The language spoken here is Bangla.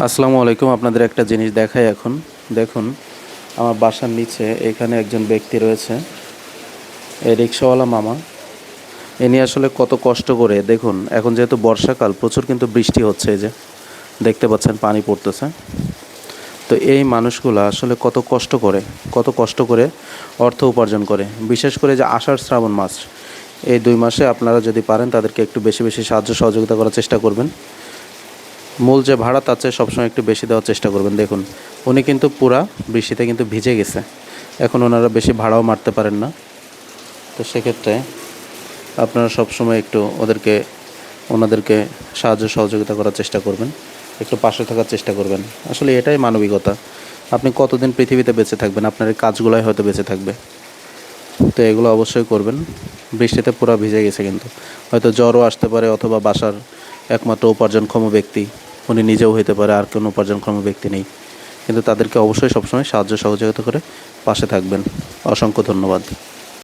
আসসালামু আলাইকুম। আপনাদের একটা জিনিস দেখাই এখন। দেখুন, আমার বাসার নিচে এখানে একজন ব্যক্তি রয়েছে, এই রিক্সাওয়ালা মামা। ইনি আসলে কত কষ্ট করে, দেখুন এখন যেহেতু বর্ষাকাল, প্রচুর কিন্তু বৃষ্টি হচ্ছে, এই যে দেখতে পাচ্ছেন পানি পড়তেছে। তো এই মানুষগুলো আসলে কত কষ্ট করে অর্থ উপার্জন করে, বিশেষ করে যে আষাঢ় শ্রাবণ মাস, এই 2 মাসে আপনারা যদি পারেন তাদেরকে একটু বেশি বেশি সাহায্য সহযোগিতা করার চেষ্টা করবেন। মূল যে ভাড়া তার চেয়ে সবসময় একটু বেশি দেওয়ার চেষ্টা করবেন। দেখুন, উনি কিন্তু পুরা বৃষ্টিতে কিন্তু ভিজে গেছে, এখন ওনারা বেশি ভাড়াও মারতে পারেন না। তো সেক্ষেত্রে আপনারা সবসময় একটু ওনাদেরকে সাহায্য সহযোগিতা করার চেষ্টা করবেন, একটু পাশে থাকার চেষ্টা করবেন। আসলে এটাই মানবিকতা। আপনি কতদিন পৃথিবীতে বেঁচে থাকবেন, আপনার এই কাজগুলোই হয়তো বেঁচে থাকবে। তো এগুলো অবশ্যই করবেন। বৃষ্টিতে পুরো ভিজে গেছে, কিন্তু হয়তো জ্বরও আসতে পারে, অথবা বাসার একমাত্র উপার্জনক্ষম ব্যক্তি উনি নিজেও হতে পারে, আর কোনো উপার্জনক্ষম ব্যক্তি নেই। কিন্তু তাদেরকে অবশ্যই সবসময় সাহায্য সহযোগিতা করে পাশে থাকবেন। অসংখ্য ধন্যবাদ।